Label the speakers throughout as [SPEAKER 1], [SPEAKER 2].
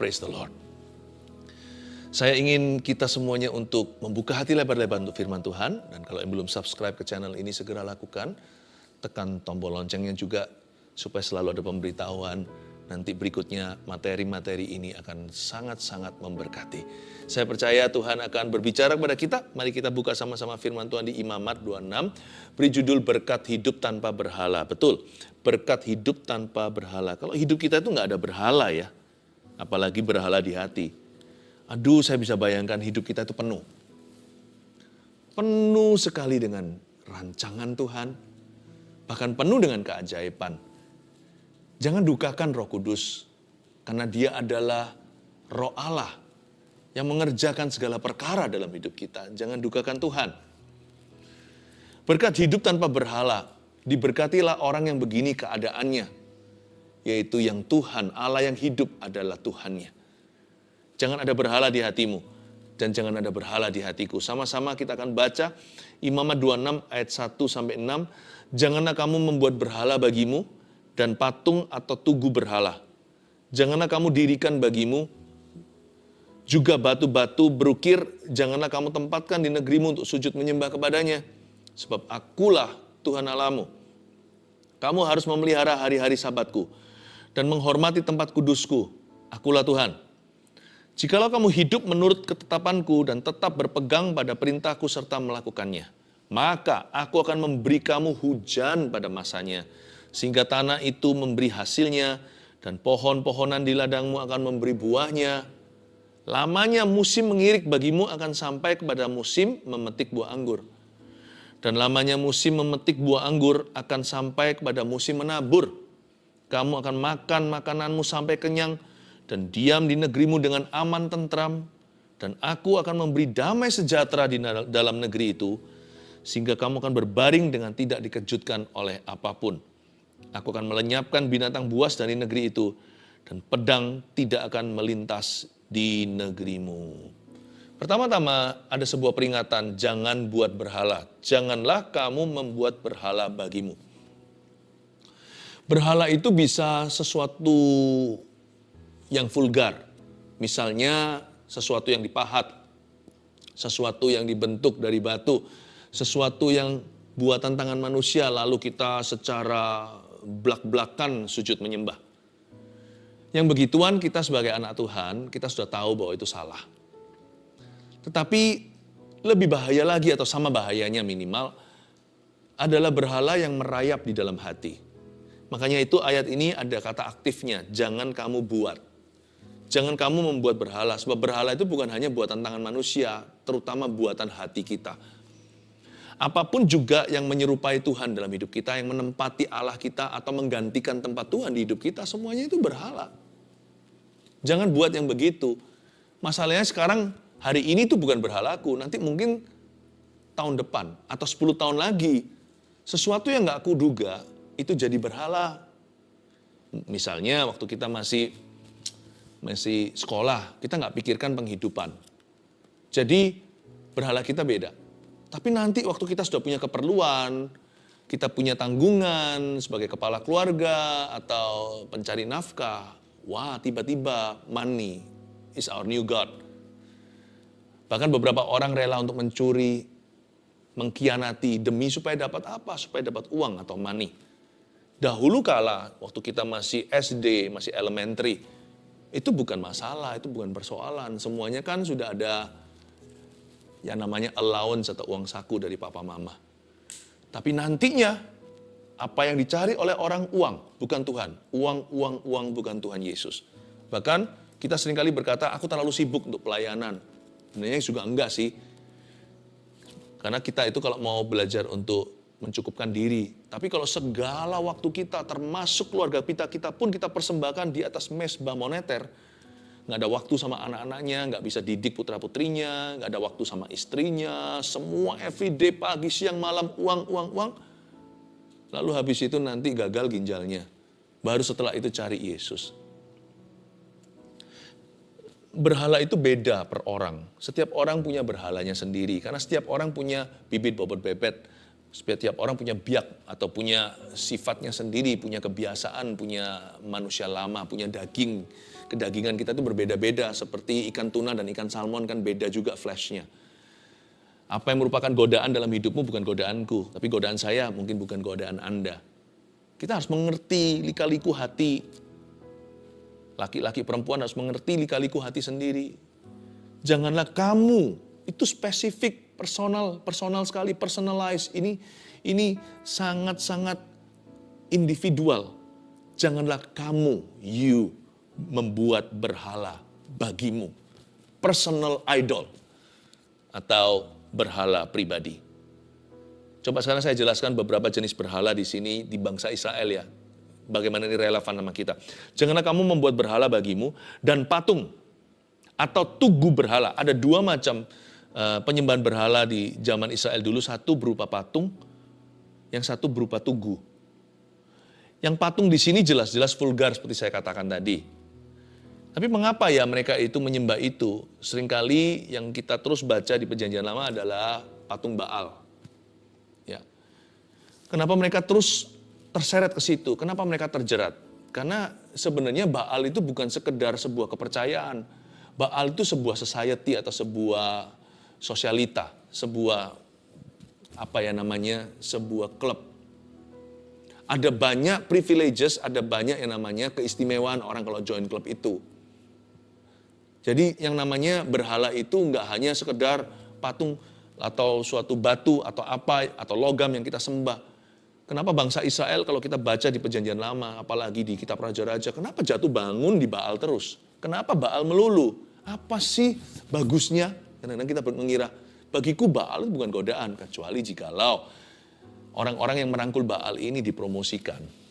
[SPEAKER 1] Praise the Lord. Saya ingin kita semuanya untuk membuka hati lebar-lebar untuk firman Tuhan. Dan kalau yang belum subscribe ke channel ini, segera lakukan. Tekan tombol loncengnya juga, supaya selalu ada pemberitahuan. Nanti berikutnya materi-materi ini akan sangat-sangat memberkati. Saya percaya Tuhan akan berbicara kepada kita. Mari kita buka sama-sama firman Tuhan di Imamat 26. Beri judul berkat hidup tanpa berhala. Betul, berkat hidup tanpa berhala. Kalau hidup kita itu nggak ada berhala ya. Apalagi berhala di hati. Aduh, saya bisa bayangkan hidup kita itu penuh. Penuh sekali dengan rancangan Tuhan. Bahkan penuh dengan keajaiban. Jangan dukakan Roh Kudus. Karena dia adalah Roh Allah yang mengerjakan segala perkara dalam hidup kita. Jangan dukakan Tuhan. Berkat hidup tanpa berhala. Diberkatilah orang yang begini keadaannya. Yaitu yang Tuhan, Allah yang hidup adalah Tuhannya. Jangan ada berhala di hatimu. Dan jangan ada berhala di hatiku. Sama-sama kita akan baca Imamat 26 ayat 1-6. Janganlah kamu membuat berhala bagimu dan patung atau tugu berhala. Janganlah kamu dirikan bagimu juga batu-batu berukir. Janganlah kamu tempatkan di negerimu untuk sujud menyembah kepadanya. Sebab akulah Tuhan Allahmu. Kamu harus memelihara hari-hari sabatku dan menghormati tempat kudusku. Akulah Tuhan. Jikalau kamu hidup menurut ketetapanku dan tetap berpegang pada perintahku serta melakukannya, maka aku akan memberi kamu hujan pada masanya, sehingga tanah itu memberi hasilnya, dan pohon-pohonan di ladangmu akan memberi buahnya. Lamanya musim mengirik bagimu akan sampai kepada musim memetik buah anggur. Dan lamanya musim memetik buah anggur akan sampai kepada musim menabur. Kamu akan makan makananmu sampai kenyang, dan diam di negerimu dengan aman tentram, dan aku akan memberi damai sejahtera di dalam negeri itu, sehingga kamu akan berbaring dengan tidak dikejutkan oleh apapun. Aku akan melenyapkan binatang buas dari negeri itu, dan pedang tidak akan melintas di negerimu. Pertama-tama ada sebuah peringatan, jangan buat berhala. Janganlah kamu membuat berhala bagimu. Berhala itu bisa sesuatu yang vulgar. Misalnya sesuatu yang dipahat, sesuatu yang dibentuk dari batu, sesuatu yang buatan tangan manusia lalu kita secara blak-blakan sujud menyembah. Yang begituan kita sebagai anak Tuhan, kita sudah tahu bahwa itu salah. Tetapi lebih bahaya lagi atau sama bahayanya minimal adalah berhala yang merayap di dalam hati. Makanya itu ayat ini ada kata aktifnya, jangan kamu buat. Jangan kamu membuat berhala, sebab berhala itu bukan hanya buatan tangan manusia, terutama buatan hati kita. Apapun juga yang menyerupai Tuhan dalam hidup kita, yang menempati Allah kita atau menggantikan tempat Tuhan di hidup kita, semuanya itu berhala. Jangan buat yang begitu. Masalahnya sekarang, hari ini itu bukan berhalaku, nanti mungkin tahun depan atau 10 tahun lagi, sesuatu yang gak kuduga itu jadi berhala. Misalnya waktu kita masih sekolah, kita nggak pikirkan penghidupan. Jadi berhala kita beda. Tapi nanti waktu kita sudah punya keperluan, kita punya tanggungan sebagai kepala keluarga atau pencari nafkah, wah tiba-tiba money is our new God. Bahkan beberapa orang rela untuk mencuri, mengkhianati demi supaya dapat apa? Supaya dapat uang atau money. Dahulu kala waktu kita masih SD, masih elementary, itu bukan masalah, itu bukan persoalan. Semuanya kan sudah ada yang namanya allowance atau uang saku dari papa mama. Tapi nantinya, apa yang dicari oleh orang uang, bukan Tuhan. Uang bukan Tuhan Yesus. Bahkan kita seringkali berkata, aku terlalu sibuk untuk pelayanan. Sebenarnya juga enggak sih. Karena kita itu kalau mau belajar untuk mencukupkan diri. Tapi kalau segala waktu kita, termasuk keluarga kita pun kita persembahkan di atas mezbah moneter, nggak ada waktu sama anak-anaknya, nggak bisa didik putra-putrinya, nggak ada waktu sama istrinya, semua everyday, pagi, siang, malam, uang. Lalu habis itu nanti gagal ginjalnya. Baru setelah itu cari Yesus. Berhala itu beda per orang. Setiap orang punya berhalanya sendiri. Karena setiap orang punya bibit bobot bebet. Setiap orang punya biak atau punya sifatnya sendiri, punya kebiasaan, punya manusia lama, punya daging. Kedagingan kita itu berbeda-beda, seperti ikan tuna dan ikan salmon kan beda juga flashnya. Apa yang merupakan godaan dalam hidupmu bukan godaanku, tapi godaan saya mungkin bukan godaan Anda. Kita harus mengerti lika-liku hati. Laki-laki perempuan harus mengerti lika-liku hati sendiri. Janganlah kamu, itu spesifik, personal sekali, personalize. Ini sangat-sangat individual. Janganlah kamu, membuat berhala bagimu. Personal idol. Atau berhala pribadi. Coba sekarang saya jelaskan beberapa jenis berhala di sini di bangsa Israel ya. Bagaimana ini relevan sama kita. Janganlah kamu membuat berhala bagimu dan patung atau tugu berhala. Ada dua macam penyembahan berhala di zaman Israel dulu. Satu berupa patung, yang satu berupa tugu. Yang patung di sini jelas-jelas vulgar seperti saya katakan tadi. Tapi mengapa ya mereka itu menyembah itu? Seringkali yang kita terus baca di Perjanjian Lama adalah patung Baal. Ya. Kenapa mereka terus terseret ke situ? Kenapa mereka terjerat? Karena sebenarnya Baal itu bukan sekedar sebuah kepercayaan. Baal itu sebuah society atau sebuah sosialita, sebuah sebuah klub. Ada banyak privileges, ada banyak yang namanya keistimewaan orang kalau join klub itu. Jadi yang namanya berhala itu nggak hanya sekedar patung atau suatu batu atau apa atau logam yang kita sembah. Kenapa bangsa Israel kalau kita baca di Perjanjian Lama, apalagi di kitab Raja-Raja, kenapa jatuh bangun di Baal terus? Kenapa Baal melulu? Apa sih bagusnya? Kadang-kadang kita mengira, bagiku Baal itu bukan godaan, kecuali jikalau orang-orang yang merangkul Baal ini dipromosikan.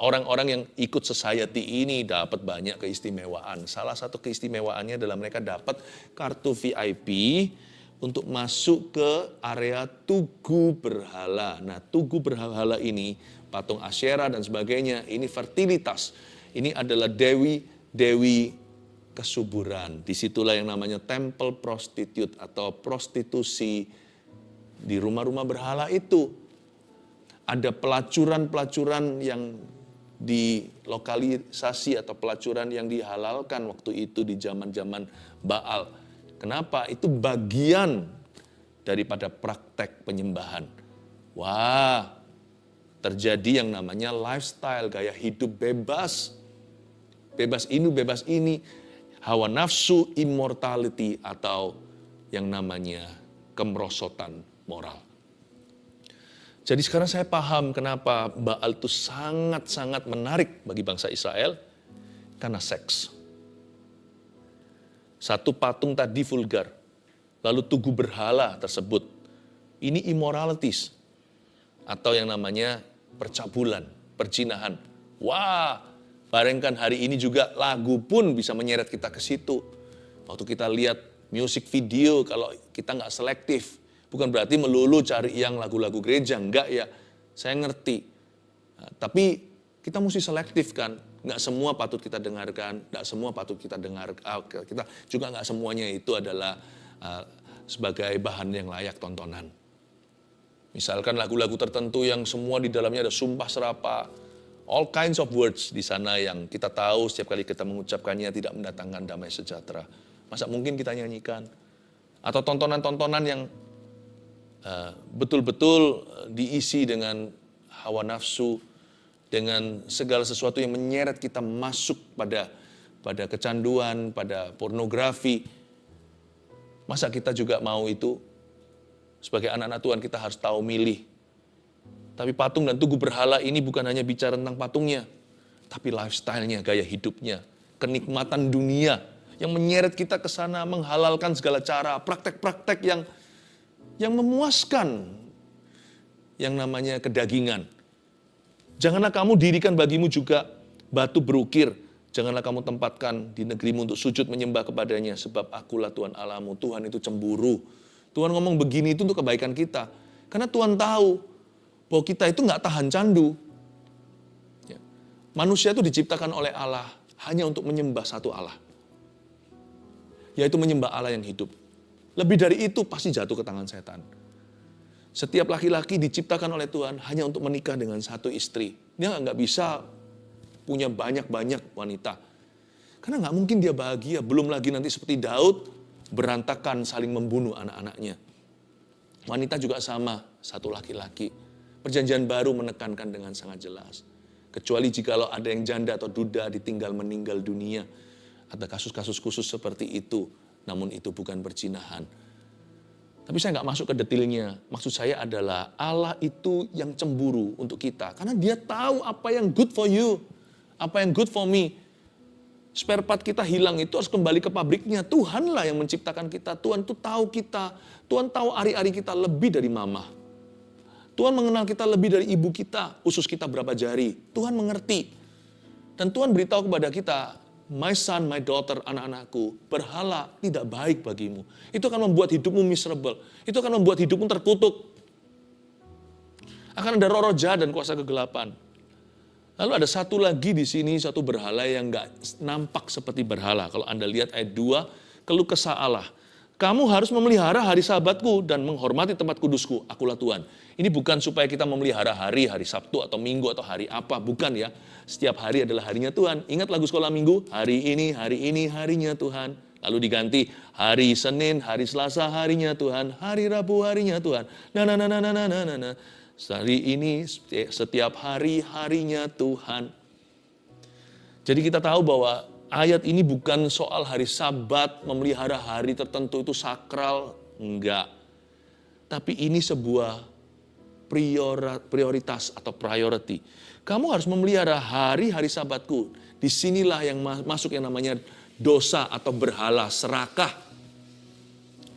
[SPEAKER 1] Orang-orang yang ikut society ini dapat banyak keistimewaan. Salah satu keistimewaannya adalah mereka dapat kartu VIP untuk masuk ke area tugu berhala. Nah, tugu berhala ini, patung Asyera dan sebagainya, ini fertilitas. Ini adalah dewi kesuburan. Disitulah yang namanya temple prostitute atau prostitusi di rumah-rumah berhala itu. Ada pelacuran-pelacuran yang dilokalisasi atau pelacuran yang dihalalkan waktu itu di zaman-zaman Baal. Kenapa? Itu bagian daripada praktek penyembahan. Wah, terjadi yang namanya lifestyle, gaya hidup bebas. Bebas ini, hawa nafsu, immortality atau yang namanya kemerosotan moral. Jadi sekarang saya paham kenapa Baal itu sangat-sangat menarik bagi bangsa Israel, karena seks. Satu patung tadi vulgar, lalu tugu berhala tersebut, ini immoralities, atau yang namanya percabulan, perjinahan. Wah, bayangkan hari ini juga lagu pun bisa menyeret kita ke situ. Waktu kita lihat music video, kalau kita nggak selektif, bukan berarti melulu cari yang lagu-lagu gereja, enggak ya. Saya ngerti. Nah, tapi kita mesti selektif kan. Enggak semua patut kita dengarkan, enggak semua patut kita dengar. Kita juga enggak semuanya itu adalah sebagai bahan yang layak tontonan. Misalkan lagu-lagu tertentu yang semua di dalamnya ada sumpah serapah, all kinds of words di sana yang kita tahu setiap kali kita mengucapkannya tidak mendatangkan damai sejahtera. Masa mungkin kita nyanyikan? Atau tontonan-tontonan yang betul-betul diisi dengan hawa nafsu, dengan segala sesuatu yang menyeret kita masuk pada kecanduan, pada pornografi. Masa kita juga mau itu? Sebagai anak-anak Tuhan kita harus tahu milih. Tapi patung dan tugu berhala ini bukan hanya bicara tentang patungnya, tapi lifestyle-nya, gaya hidupnya, kenikmatan dunia yang menyeret kita ke sana, menghalalkan segala cara, praktek-praktek yang memuaskan, yang namanya kedagingan. Janganlah kamu dirikan bagimu juga batu berukir. Janganlah kamu tempatkan di negerimu untuk sujud menyembah kepadanya. Sebab akulah Tuhan Allahmu. Tuhan itu cemburu. Tuhan ngomong begini itu untuk kebaikan kita. Karena Tuhan tahu bahwa kita itu nggak tahan candu. Ya. Manusia itu diciptakan oleh Allah hanya untuk menyembah satu Allah. Yaitu menyembah Allah yang hidup. Lebih dari itu pasti jatuh ke tangan setan. Setiap laki-laki diciptakan oleh Tuhan hanya untuk menikah dengan satu istri. Dia nggak bisa punya banyak-banyak wanita. Karena nggak mungkin dia bahagia. Belum lagi nanti seperti Daud, berantakan saling membunuh anak-anaknya. Wanita juga sama, satu laki-laki. Perjanjian baru menekankan dengan sangat jelas. Kecuali jikalau ada yang janda atau duda ditinggal meninggal dunia. Ada kasus-kasus khusus seperti itu. Namun itu bukan perzinahan. Tapi saya nggak masuk ke detailnya. Maksud saya adalah Allah itu yang cemburu untuk kita. Karena dia tahu apa yang good for you. Apa yang good for me. Spare part kita hilang itu harus kembali ke pabriknya. Tuhanlah yang menciptakan kita. Tuhan tuh tahu kita. Tuhan tahu ari-ari kita lebih dari mama. Tuhan mengenal kita lebih dari ibu kita. Usus kita berapa jari. Tuhan mengerti. Dan Tuhan beritahu kepada kita, my son, my daughter, anak-anakku, berhala tidak baik bagimu. Itu akan membuat hidupmu miserable. Itu akan membuat hidupmu terkutuk. Akan ada roh-roh jahat dan kuasa kegelapan. Lalu ada satu lagi di sini, satu berhala yang nggak nampak seperti berhala. Kalau Anda lihat ayat 2, keluh kesah Allah. Kamu harus memelihara hari Sabatku dan menghormati tempat kudusku. Akulah Tuhan. Ini bukan supaya kita memelihara hari Sabtu atau Minggu atau hari apa. Bukan ya. Setiap hari adalah harinya Tuhan. Ingat lagu sekolah Minggu? Hari ini harinya Tuhan. Lalu diganti hari Senin, hari Selasa harinya Tuhan. Hari Rabu harinya Tuhan. Hari ini setiap hari harinya Tuhan. Jadi kita tahu bahwa ayat ini bukan soal hari Sabat, memelihara hari tertentu itu sakral, enggak. Tapi ini sebuah prioritas atau priority. Kamu harus memelihara hari-hari Sabatku. Disinilah yang masuk yang namanya dosa atau berhala, serakah.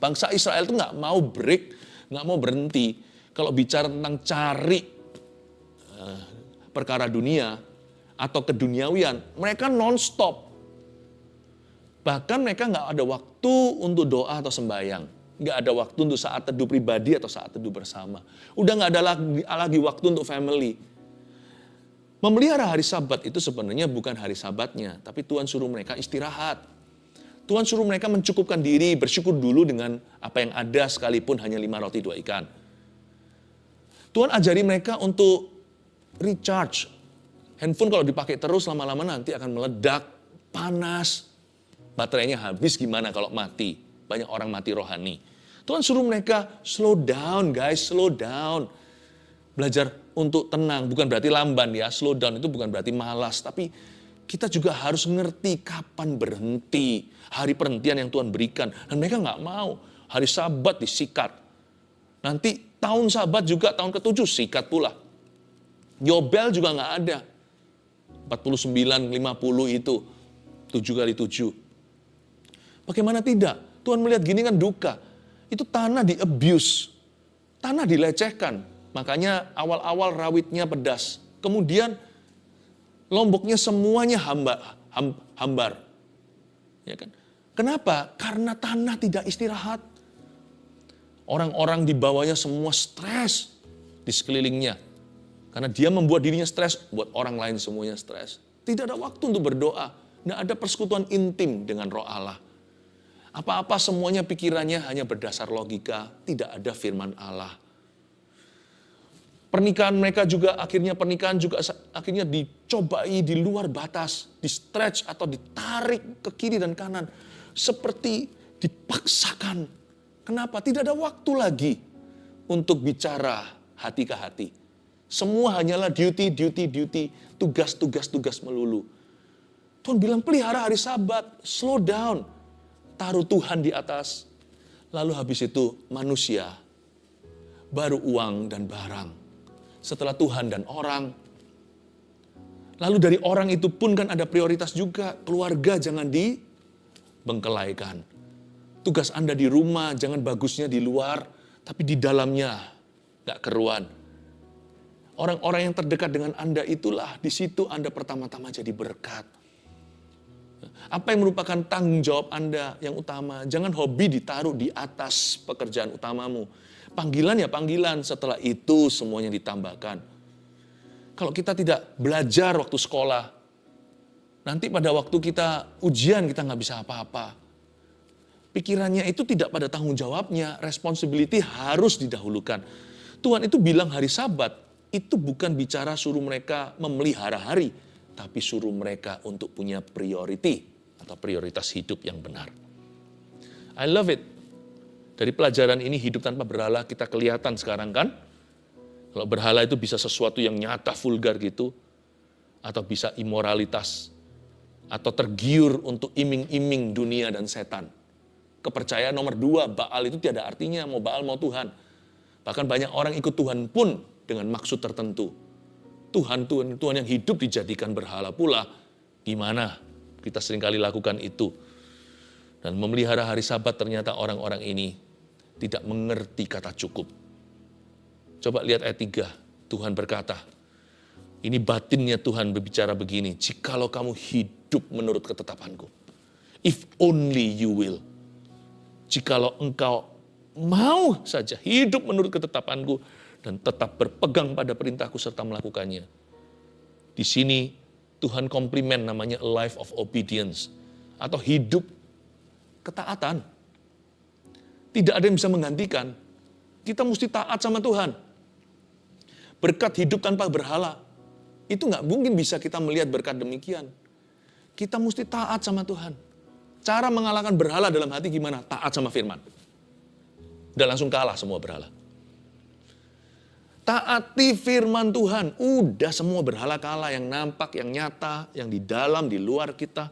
[SPEAKER 1] Bangsa Israel itu nggak mau break, nggak mau berhenti. Kalau bicara tentang cari perkara dunia atau keduniawian, mereka non-stop. Bahkan mereka nggak ada waktu untuk doa atau sembahyang. Nggak ada waktu untuk saat teduh pribadi atau saat teduh bersama. Udah nggak ada lagi waktu untuk family. Memelihara hari Sabat itu sebenarnya bukan hari Sabatnya, tapi Tuhan suruh mereka istirahat. Tuhan suruh mereka mencukupkan diri, bersyukur dulu dengan apa yang ada sekalipun hanya 5 roti 2 ikan. Tuhan ajari mereka untuk recharge. Handphone kalau dipakai terus lama-lama nanti akan meledak, panas. Baterainya habis gimana kalau mati? Banyak orang mati rohani. Tuhan suruh mereka slow down guys, slow down. Belajar untuk tenang, bukan berarti lamban ya. Slow down itu bukan berarti malas. Tapi kita juga harus ngerti kapan berhenti. Hari perhentian yang Tuhan berikan. Dan mereka nggak mau. Hari Sabat disikat. Nanti tahun Sabat juga tahun ke-7 sikat pula. Yobel juga nggak ada. 49, 50 itu. 7 kali 7. Bagaimana tidak? Tuhan melihat gini kan duka. Itu tanah di-abuse. Tanah dilecehkan. Makanya awal-awal rawitnya pedas. Kemudian lomboknya semuanya hambar. Ya kan? Kenapa? Karena tanah tidak istirahat. Orang-orang di bawahnya semua stres di sekelilingnya. Karena dia membuat dirinya stres, buat orang lain semuanya stres. Tidak ada waktu untuk berdoa. Tidak ada persekutuan intim dengan Roh Allah. Apa-apa semuanya pikirannya hanya berdasar logika, tidak ada firman Allah. Pernikahan mereka juga akhirnya dicobai di luar batas, di stretch atau ditarik ke kiri dan kanan. Seperti dipaksakan. Kenapa? Tidak ada waktu lagi untuk bicara hati ke hati. Semua hanyalah duty, tugas melulu. Tuhan bilang pelihara hari Sabat, slow down. Taruh Tuhan di atas. Lalu habis itu manusia, baru uang dan barang. Setelah Tuhan dan orang. Lalu dari orang itu pun kan ada prioritas juga. Keluarga jangan dibengkelaikan. Tugas Anda di rumah jangan bagusnya di luar, tapi di dalamnya gak keruan. Orang-orang yang terdekat dengan Anda itulah, di situ Anda pertama-tama jadi berkat. Apa yang merupakan tanggung jawab Anda yang utama? Jangan hobi ditaruh di atas pekerjaan utamamu. Panggilan ya panggilan, setelah itu semuanya ditambahkan. Kalau kita tidak belajar waktu sekolah, nanti pada waktu kita ujian kita nggak bisa apa-apa. Pikirannya itu tidak pada tanggung jawabnya, responsibility harus didahulukan. Tuhan itu bilang hari Sabat, itu bukan bicara suruh mereka memelihara hari, tapi suruh mereka untuk punya priority atau prioritas hidup yang benar. I love it. Dari pelajaran ini hidup tanpa berhala kita kelihatan sekarang kan. Kalau berhala itu bisa sesuatu yang nyata, vulgar gitu, atau bisa imoralitas, atau tergiur untuk iming-iming dunia dan setan. Kepercayaan nomor 2, Baal itu tiada artinya, mau Baal mau Tuhan. Bahkan banyak orang ikut Tuhan pun dengan maksud tertentu. Tuhan yang hidup dijadikan berhala pula. Gimana kita seringkali lakukan itu. Dan memelihara hari Sabat ternyata orang-orang ini tidak mengerti kata cukup. Coba lihat ayat 3, Tuhan berkata, ini batinnya Tuhan berbicara begini, jikalau kamu hidup menurut ketetapanku, if only you will, jikalau engkau mau saja hidup menurut ketetapanku, dan tetap berpegang pada perintahku serta melakukannya. Di sini Tuhan komplimen namanya a life of obedience, atau hidup ketaatan. Tidak ada yang bisa menggantikan, kita mesti taat sama Tuhan. Berkat hidup tanpa berhala, itu nggak mungkin bisa kita melihat berkat demikian. Kita mesti taat sama Tuhan. Cara mengalahkan berhala dalam hati gimana? Taat sama firman. Udah langsung kalah semua berhala. Taati firman Tuhan. Udah semua berhala kalah, yang nampak, yang nyata, yang di dalam, di luar kita.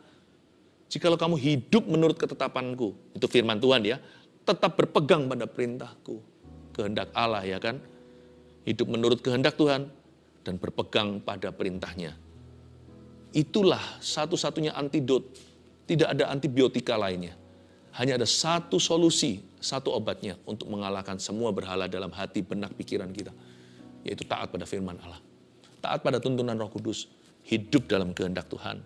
[SPEAKER 1] Jikalau kamu hidup menurut ketetapanku, itu firman Tuhan ya, tetap berpegang pada perintahku. Kehendak Allah ya kan? Hidup menurut kehendak Tuhan dan berpegang pada perintahnya. Itulah satu-satunya antidot. Tidak ada antibiotika lainnya. Hanya ada satu solusi, satu obatnya untuk mengalahkan semua berhala dalam hati, benak, pikiran kita. Yaitu taat pada firman Allah. Taat pada tuntunan Roh Kudus. Hidup dalam kehendak Tuhan.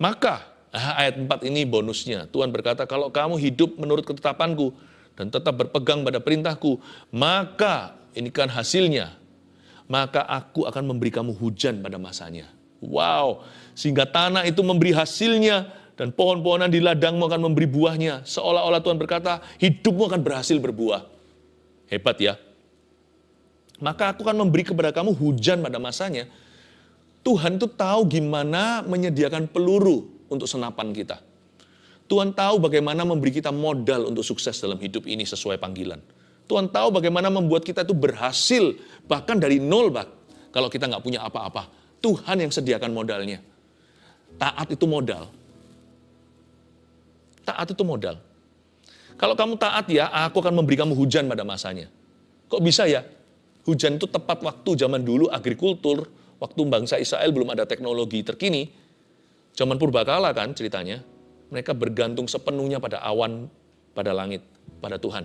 [SPEAKER 1] Maka, ayat 4 ini bonusnya. Tuhan berkata, kalau kamu hidup menurut ketetapanku, dan tetap berpegang pada perintahku, maka, ini kan hasilnya, maka aku akan memberi kamu hujan pada masanya. Wow, sehingga tanah itu memberi hasilnya, dan pohon-pohonan di ladangmu akan memberi buahnya. Seolah-olah Tuhan berkata, hidupmu akan berhasil berbuah. Hebat ya. Maka aku akan memberi kepada kamu hujan pada masanya. Tuhan itu tahu gimana menyediakan peluru untuk senapan kita. Tuhan tahu bagaimana memberi kita modal untuk sukses dalam hidup ini sesuai panggilan. Tuhan tahu bagaimana membuat kita itu berhasil, bahkan dari nol, kalau kita nggak punya apa-apa. Tuhan yang sediakan modalnya. Taat itu modal. Taat itu modal. Kalau kamu taat ya, aku akan memberi kamu hujan pada masanya. Kok bisa ya? Hujan itu tepat waktu zaman dulu agrikultur, waktu bangsa Israel belum ada teknologi terkini. Zaman purbakala kan ceritanya. Mereka bergantung sepenuhnya pada awan, pada langit, pada Tuhan.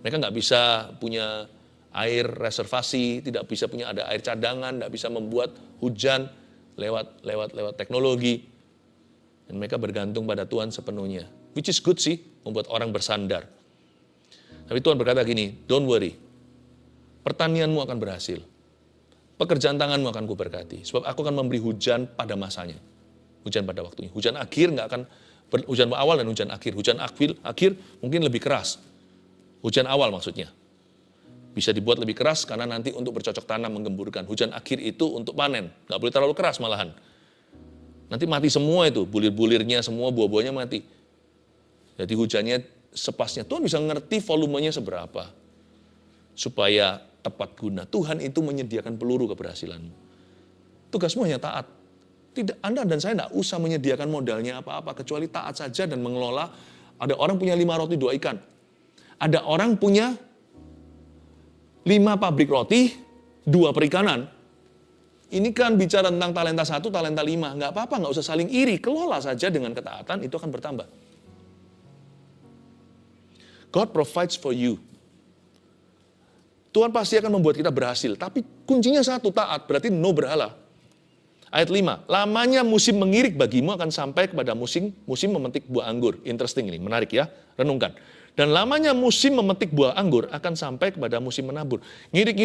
[SPEAKER 1] Mereka nggak bisa punya air reservasi, tidak bisa punya ada air cadangan, nggak bisa membuat hujan lewat teknologi. Dan mereka bergantung pada Tuhan sepenuhnya. Which is good sih, membuat orang bersandar. Tapi Tuhan berkata gini, don't worry, pertanianmu akan berhasil. Pekerjaan tanganmu akan kuberkati. Sebab aku akan memberi hujan pada masanya. Hujan pada waktunya. Hujan akhir nggak akan hujan awal dan hujan akhir. Hujan akhir mungkin lebih keras. Hujan awal maksudnya. Bisa dibuat lebih keras karena nanti untuk bercocok tanam menggemburkan. Hujan akhir itu untuk panen. Nggak boleh terlalu keras malahan. Nanti mati semua itu. Bulir-bulirnya semua, buah-buahnya mati. Jadi hujannya sepasnya. Tuhan bisa ngerti volumenya seberapa. Supaya tepat guna. Tuhan itu menyediakan peluru keberhasilanmu. Tugasmu hanya taat. Tidak, Anda dan saya tidak usah menyediakan modalnya apa-apa, kecuali taat saja dan mengelola. Ada orang punya 5 roti 2 ikan. Ada orang punya 5 pabrik roti, 2 perikanan. Ini kan bicara tentang talenta 1, talenta 5. Nggak apa-apa, nggak usah saling iri. Kelola saja dengan ketaatan, itu akan bertambah. God provides for you. Tuhan pasti akan membuat kita berhasil. Tapi kuncinya satu, taat. Berarti no berhala. Ayat 5, lamanya musim mengirik bagimu akan sampai kepada musim memetik buah anggur. Interesting ini, menarik ya, renungkan. Dan lamanya musim memetik buah anggur akan sampai kepada musim menabur. Ngirik,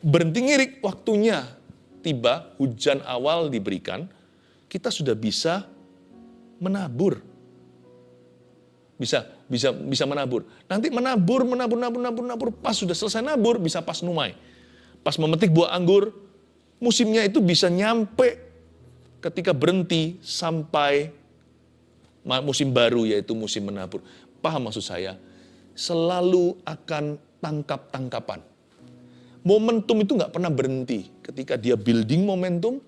[SPEAKER 1] berhenti ngirik, waktunya tiba, hujan awal diberikan, kita sudah bisa menabur. bisa menabur. Nanti menabur, pas sudah selesai nabur, bisa pas numai. Pas memetik buah anggur, musimnya itu bisa nyampe ketika berhenti sampai musim baru, yaitu musim menabur. Paham maksud saya? Selalu akan tangkap-tangkapan. Momentum itu nggak pernah berhenti. Ketika dia building momentum,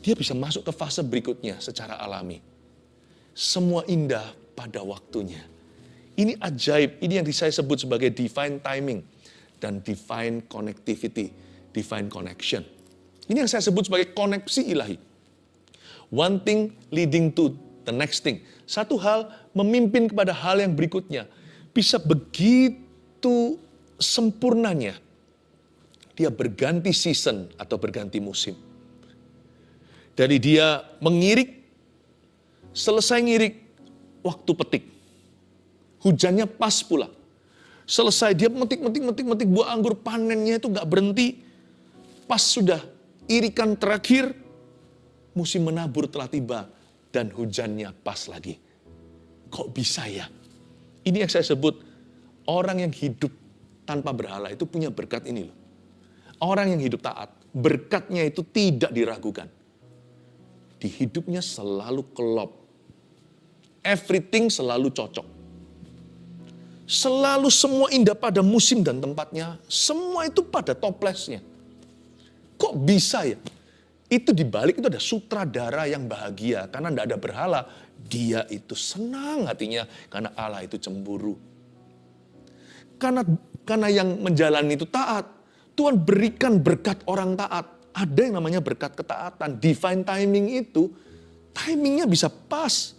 [SPEAKER 1] dia bisa masuk ke fase berikutnya secara alami. Semua indah pada waktunya. Ini ajaib, ini yang saya sebut sebagai divine timing dan divine connectivity, divine connection. Ini yang saya sebut sebagai koneksi ilahi. One thing leading to the next thing. Satu hal memimpin kepada hal yang berikutnya. Bisa begitu sempurnanya. Dia berganti season atau berganti musim. Dari dia mengirik, selesai ngirik, waktu petik. Hujannya pas pula. Selesai dia metik buah anggur, panennya itu gak berhenti. Pas sudah irikan terakhir, musim menabur telah tiba dan hujannya pas lagi. Kok bisa ya? Ini yang saya sebut, orang yang hidup tanpa berhala itu punya berkat ini loh. Orang yang hidup taat, berkatnya itu tidak diragukan. Di hidupnya selalu kelop. Everything selalu cocok. Selalu semua indah pada musim dan tempatnya. Semua itu pada toplesnya. Kok bisa ya? Itu dibalik itu ada sutradara yang bahagia. Karena tidak ada berhala. Dia itu senang hatinya. Karena Allah itu cemburu. Karena yang menjalani itu taat. Tuhan berikan berkat orang taat. Ada yang namanya berkat ketaatan. Divine timing itu, timingnya bisa pas.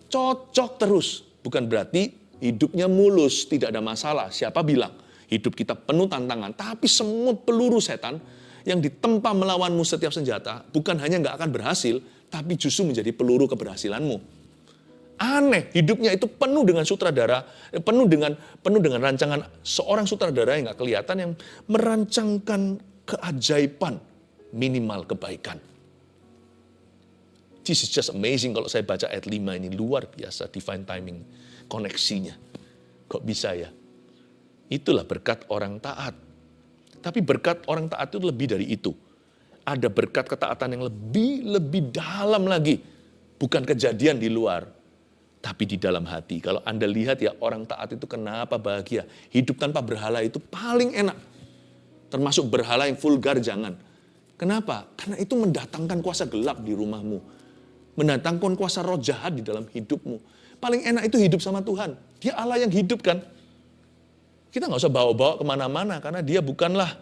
[SPEAKER 1] Cocok terus. Bukan berarti hidupnya mulus, tidak ada masalah. Siapa bilang? Hidup kita penuh tantangan. Tapi semua peluru setan yang ditempa melawanmu setiap senjata, bukan hanya nggak akan berhasil, tapi justru menjadi peluru keberhasilanmu. Aneh, hidupnya itu penuh dengan sutradara, penuh dengan rancangan seorang sutradara yang nggak kelihatan, yang merancangkan keajaiban, minimal kebaikan. This is just amazing kalau saya baca ayat 5 ini, luar biasa divine timing, koneksinya. Kok bisa ya? Itulah berkat orang taat. Tapi berkat orang taat itu lebih dari itu. Ada berkat ketaatan yang lebih dalam lagi. Bukan kejadian di luar. Tapi di dalam hati. Kalau Anda lihat ya, orang taat itu kenapa bahagia. Hidup tanpa berhala itu paling enak. Termasuk berhala yang vulgar jangan. Kenapa? Karena itu mendatangkan kuasa gelap di rumahmu. Mendatangkan kuasa roh jahat di dalam hidupmu. Paling enak itu hidup sama Tuhan. Dia Allah yang hidup kan. Kita nggak usah bawa-bawa kemana-mana. Karena dia bukanlah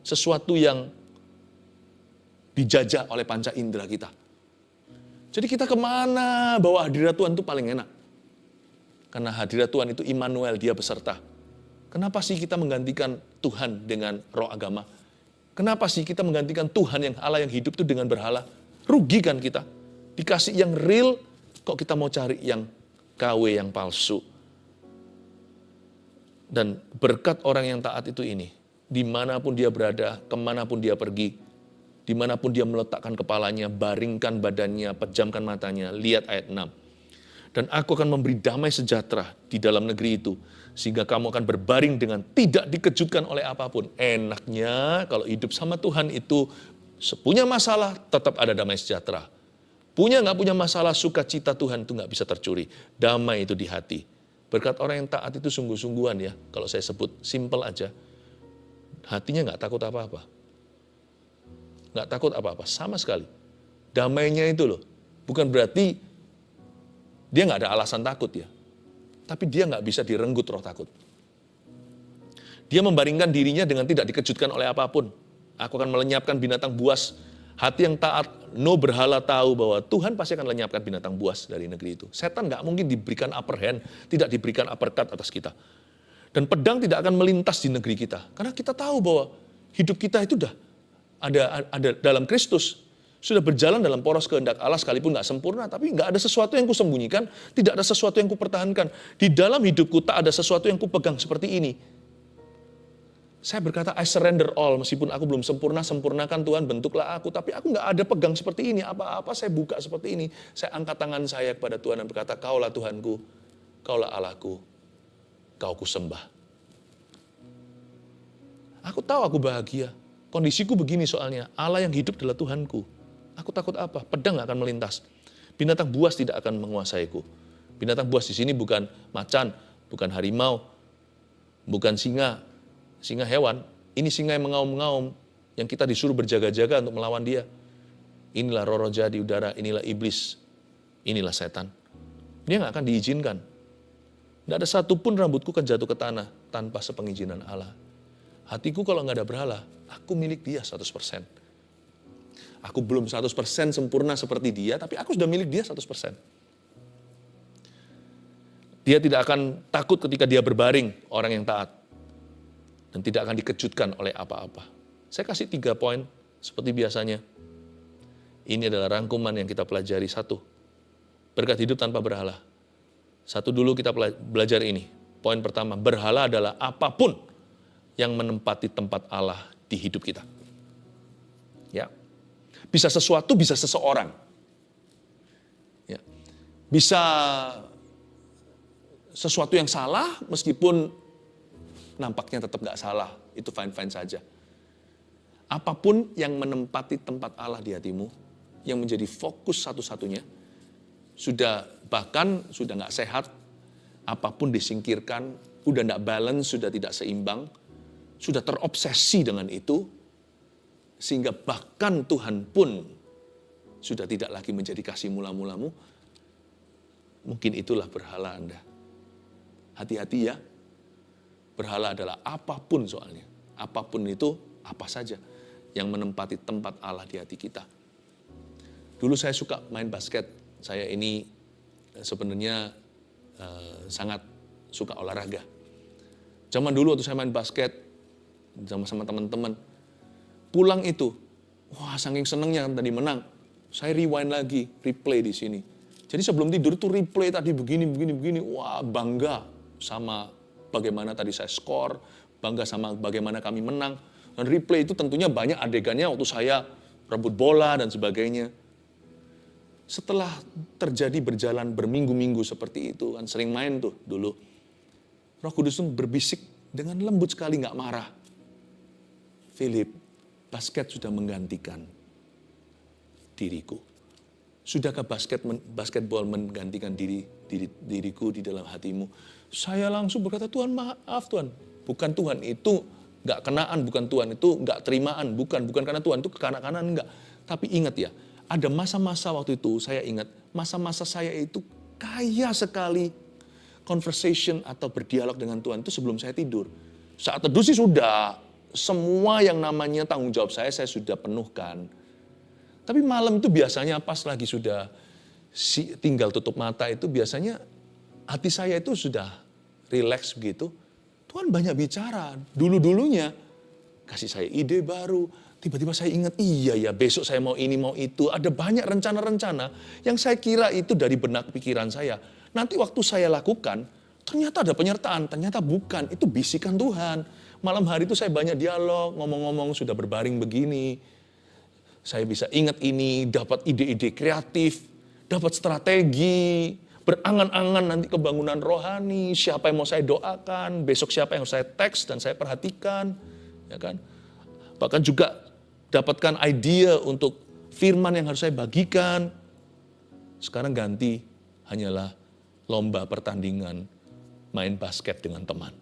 [SPEAKER 1] sesuatu yang dijajah oleh panca indera kita. Jadi kita kemana bawa hadirat Tuhan itu paling enak. Karena hadirat Tuhan itu Immanuel, dia beserta. Kenapa sih kita menggantikan Tuhan dengan roh agama? Kenapa sih kita menggantikan Tuhan yang Allah yang hidup itu dengan berhala? Rugi kan kita? Dikasih yang real, kok kita mau cari yang KW, yang palsu? Dan berkat orang yang taat itu ini, dimanapun dia berada, kemanapun dia pergi, dimanapun dia meletakkan kepalanya, baringkan badannya, pejamkan matanya, lihat ayat 6. Dan aku akan memberi damai sejahtera di dalam negeri itu, sehingga kamu akan berbaring dengan tidak dikejutkan oleh apapun. Enaknya kalau hidup sama Tuhan itu, punya masalah tetap ada damai sejahtera. Nggak punya masalah, sukacita Tuhan itu nggak bisa tercuri. Damai itu di hati. Berkat orang yang taat itu sungguh-sungguhan ya, kalau saya sebut, simple aja. Hatinya nggak takut apa-apa. Nggak takut apa-apa, sama sekali. Damainya itu loh, bukan berarti dia nggak ada alasan takut ya. Tapi dia nggak bisa direnggut roh takut. Dia membaringkan dirinya dengan tidak dikejutkan oleh apapun. Aku akan melenyapkan binatang buas. Hati yang taat, no berhala tahu bahwa Tuhan pasti akan lenyapkan binatang buas dari negeri itu. Setan nggak mungkin diberikan upper hand, tidak diberikan uppercut atas kita. Dan pedang tidak akan melintas di negeri kita. Karena kita tahu bahwa hidup kita itu ada dalam Kristus, sudah berjalan dalam poros kehendak Allah sekalipun nggak sempurna, tapi nggak ada sesuatu yang kusembunyikan, tidak ada sesuatu yang kupertahankan. Di dalam hidupku tak ada sesuatu yang kupegang seperti ini. Saya berkata, I surrender all, meskipun aku belum sempurna, sempurnakan Tuhan, bentuklah aku. Tapi aku nggak ada pegang seperti ini, apa-apa saya buka seperti ini. Saya angkat tangan saya kepada Tuhan dan berkata, Kaulah Tuhanku, Kaulah Allahku, kau kusembah. Aku tahu aku bahagia. Kondisiku begini soalnya. Allah yang hidup adalah Tuhanku. Aku takut apa? Pedang akan melintas. Binatang buas tidak akan menguasaiku. Binatang buas di sini bukan macan, bukan harimau, bukan singa. Singa hewan. Ini singa yang mengaum-ngaum, yang kita disuruh berjaga-jaga untuk melawan dia. Inilah roh-roh jahat di udara, inilah iblis, inilah setan. Dia nggak akan diizinkan. Tidak ada satupun rambutku kan jatuh ke tanah tanpa sepengizinan Allah. Hatiku kalau nggak ada berhala, aku milik dia 100%. Aku belum 100% sempurna seperti dia, tapi aku sudah milik dia 100%. Dia tidak akan takut ketika dia berbaring, orang yang taat. Dan tidak akan dikejutkan oleh apa-apa. Saya kasih 3 poin seperti biasanya. Ini adalah rangkuman yang kita pelajari. 1, berkat hidup tanpa berhala. 1 dulu kita belajar ini. Poin pertama, berhala adalah apapun yang menempati tempat Allah di hidup kita. Ya. Bisa sesuatu, bisa seseorang. Ya. Bisa sesuatu yang salah, meskipun nampaknya tetap gak salah. Itu fine-fine saja. Apapun yang menempati tempat Allah di hatimu, yang menjadi fokus satu-satunya, bahkan sudah gak sehat, apapun disingkirkan, udah gak balance, sudah tidak seimbang, sudah terobsesi dengan itu, sehingga bahkan Tuhan pun sudah tidak lagi menjadi kasih mula-mulamu, mungkin itulah berhala Anda. Hati-hati ya, berhala adalah apapun soalnya. Apapun itu, apa saja yang menempati tempat Allah di hati kita. Dulu saya suka main basket. Saya ini sebenarnya sangat suka olahraga. Zaman dulu waktu saya main basket sama teman-teman, pulang itu, wah saking senengnya tadi menang. Saya rewind lagi, replay di sini. Jadi sebelum tidur tuh replay tadi begini. Wah bangga sama bagaimana tadi saya skor, bangga sama bagaimana kami menang. Dan replay itu tentunya banyak adegannya waktu saya rebut bola dan sebagainya. Setelah terjadi berjalan berminggu-minggu seperti itu, kan sering main tuh dulu. Roh Kudus tuh berbisik dengan lembut sekali, gak marah. Philip, basket sudah menggantikan diriku. Sudahkah basketball menggantikan diriku di dalam hatimu? Saya langsung berkata, Tuhan maaf Tuhan. Bukan Tuhan itu gak kenaan, bukan Tuhan itu gak terimaan, bukan karena Tuhan itu kekanak-kanakan, enggak. Tapi ingat ya, ada masa-masa waktu itu, saya ingat, masa-masa saya itu kaya sekali conversation atau berdialog dengan Tuhan itu sebelum saya tidur. Saat teduh sih sudah, semua yang namanya tanggung jawab saya sudah penuhkan. Tapi malam itu biasanya pas lagi sudah tinggal tutup mata itu biasanya hati saya itu sudah rileks begitu. Tuhan banyak bicara, dulu-dulunya kasih saya ide baru. Tiba-tiba saya ingat, iya ya besok saya mau ini, mau itu. Ada banyak rencana-rencana yang saya kira itu dari benak pikiran saya. Nanti waktu saya lakukan, ternyata ada penyertaan, ternyata bukan. Itu bisikan Tuhan. Malam hari itu saya banyak dialog, ngomong-ngomong sudah berbaring begini. Saya bisa ingat ini, dapat ide-ide kreatif, dapat strategi, berangan-angan nanti kebangunan rohani, siapa yang mau saya doakan, besok siapa yang saya teks dan saya perhatikan. Ya kan? Bahkan juga dapatkan ide untuk firman yang harus saya bagikan. Sekarang ganti hanyalah lomba pertandingan main basket dengan teman.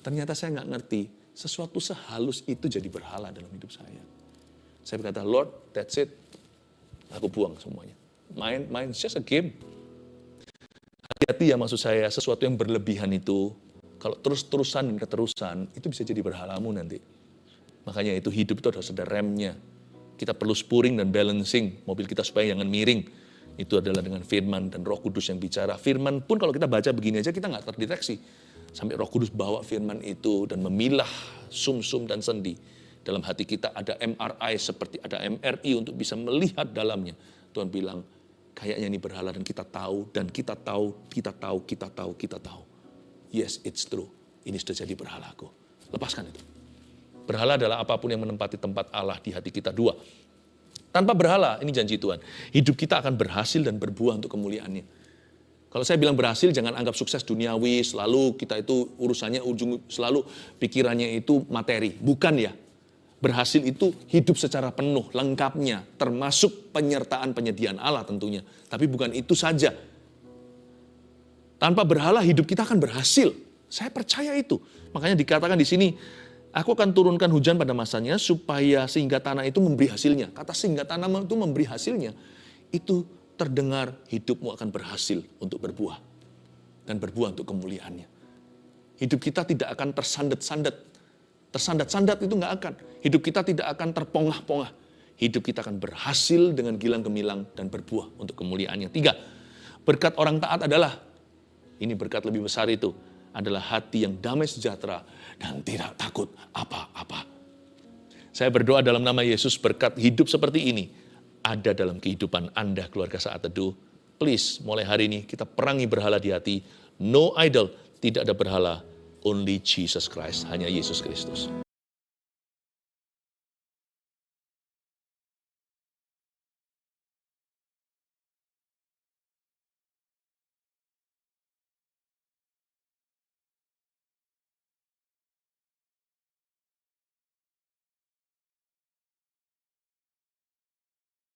[SPEAKER 1] Ternyata saya nggak ngerti sesuatu sehalus itu jadi berhala dalam hidup saya. Saya berkata, Lord, that's it. Aku buang semuanya. Main, it's just a game. Hati-hati ya maksud saya, sesuatu yang berlebihan itu, kalau terus-terusan dan keterusan, itu bisa jadi berhalamu nanti. Makanya itu hidup itu harus ada remnya. Kita perlu spurring dan balancing mobil kita supaya jangan miring. Itu adalah dengan firman dan Roh Kudus yang bicara. Firman pun kalau kita baca begini aja kita nggak terdeteksi. Sampai Roh Kudus bawa firman itu dan memilah sum-sum dan sendi. Dalam hati kita ada MRI seperti ada MRI untuk bisa melihat dalamnya. Tuhan bilang, kayaknya ini berhala dan kita tahu, dan kita tahu. Yes, it's true. Ini sudah jadi berhalaku. Lepaskan itu. Berhala adalah apapun yang menempati tempat Allah di hati kita. 2. Tanpa berhala, ini janji Tuhan. Hidup kita akan berhasil dan berbuah untuk kemuliaannya. Kalau saya bilang berhasil, jangan anggap sukses duniawi, selalu kita itu urusannya selalu pikirannya itu materi. Bukan ya. Berhasil itu hidup secara penuh, lengkapnya, termasuk penyertaan penyediaan Allah tentunya. Tapi bukan itu saja. Tanpa berhala hidup kita akan berhasil. Saya percaya itu. Makanya dikatakan di sini, aku akan turunkan hujan pada masanya supaya sehingga tanah itu memberi hasilnya. Kata sehingga tanah itu memberi hasilnya, itu terdengar hidupmu akan berhasil untuk berbuah. Dan berbuah untuk kemuliaannya. Hidup kita tidak akan tersandat-sandat. Tersandat-sandat itu nggak akan. Hidup kita tidak akan terpongah-pongah. Hidup kita akan berhasil dengan gilang gemilang dan berbuah untuk kemuliaannya. 3, berkat orang taat adalah, ini berkat lebih besar itu, adalah hati yang damai sejahtera dan tidak takut apa-apa. Saya berdoa dalam nama Yesus, berkat hidup seperti ini ada dalam kehidupan Anda, keluarga Saat Teduh. Please, mulai hari ini kita perangi berhala di hati. No idol, tidak ada berhala. Only Jesus Christ, hanya Yesus Kristus.